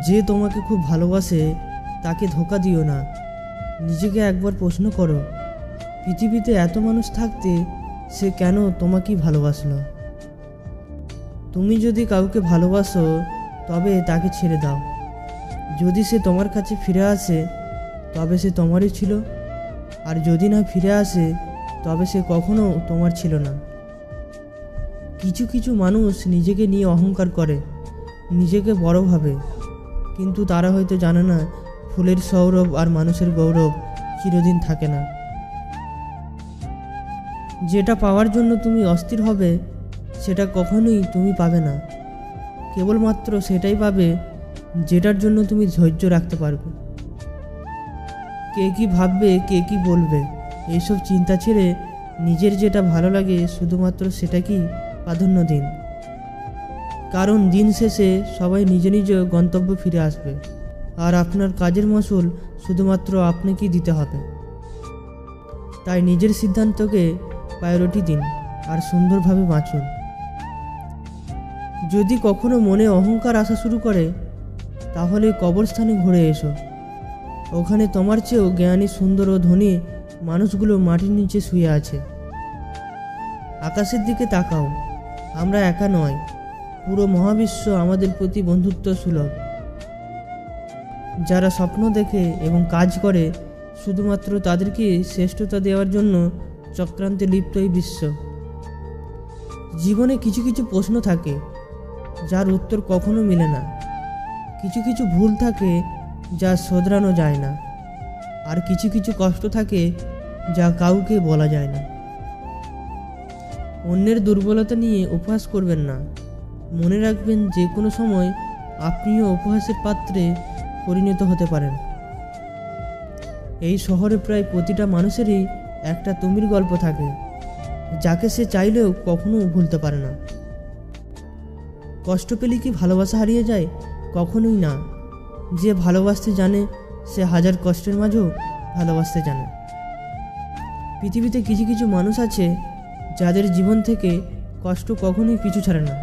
যে তোমাকে খুব ভালোবাসে তাকে ধোঁকা দিও না। নিজেকে একবার প্রশ্ন করো, পৃথিবীতে এত মানুষ থাকতে সে কেন তোমাকেই ভালোবাসলো? তুমি যদি কাউকে ভালোবাসো তবে তাকে ছেড়ে দাও। যদি সে তোমার কাছে ফিরে আসে তবে সে তোমারই ছিল, আর যদি না ফিরে আসে তবে সে কখনো তোমার ছিল না। কিছু কিছু মানুষ নিজেকে নিয়ে অহংকার করে, নিজেকে বড় ভাবে, কিন্তু তারা হয়তো জানে না ফুলের সৌরভ আর মানুষের গৌরব চিরদিন থাকে না। যেটা পাওয়ার জন্য তুমি অস্থির হবে সেটা কখনোই তুমি পাবে না। কেবলমাত্র সেটাই পাবে যেটার জন্য তুমি ধৈর্য রাখতে পারবে। কে কি ভাববে, কে কি বলবে, এইসব চিন্তা ছেড়ে নিজের যেটা ভালো লাগে শুধুমাত্র সেটাকেই প্রাধান্য দিন। কারণ দিন শেষে সবাই নিজ নিজ গন্তব্যে ফিরে আসবে, আর আপনার কাজের মাসুল শুধুমাত্র আপনাকেই দিতে হবে। তাই নিজের সিদ্ধান্তকে প্রায়োরিটি দিন আর সুন্দরভাবে বাঁচুন। যদি কখনো মনে অহংকার আসা শুরু করে তাহলে কবরস্থানে ঘুরে এসো। ওখানে তোমার চেয়েও জ্ঞানী, সুন্দর ও ধনী মানুষগুলো মাটির নিচে শুয়ে আছে। আকাশের দিকে তাকাও, আমরা একা নয়, পুরো মহাবিশ্ব আমাদের প্রতি বন্ধুত্ব সুলভ। যারা স্বপ্ন দেখে এবং কাজ করে শুধুমাত্র তাদেরকে শ্রেষ্ঠতা দেওয়ার জন্য চক্রান্তে লিপ্ত এই বিশ্ব। জীবনে কিছু কিছু প্রশ্ন থাকে যার উত্তর কখনো মেলে না, কিছু কিছু ভুল থাকে যা শোধরানো যায় না, আর কিছু কিছু কষ্ট থাকে যা কাউকে বলা যায় না। অন্যের দুর্বলতা নিয়ে উপহাস করবেন না। মনে রাখবেন যে কোনো সময় আপনিও উপহাসের পাত্রে পরিণত হতে পারেন। এই শহরে প্রায় প্রতিটা মানুষেরই একটা তুমির গল্প থাকে, যাকে সে চাইলেও কখনো ভুলতে পারে না। কষ্ট পেলে কি ভালোবাসা হারিয়ে যায়? কখনোই না। যে ভালোবাসতে জানে সে হাজার কষ্টের মাঝেও ভালোবাসতে জানে। পৃথিবীতে কিছু কিছু মানুষ আছে যাদের জীবন থেকে কষ্ট কখনোই পিছু ছাড়ে না।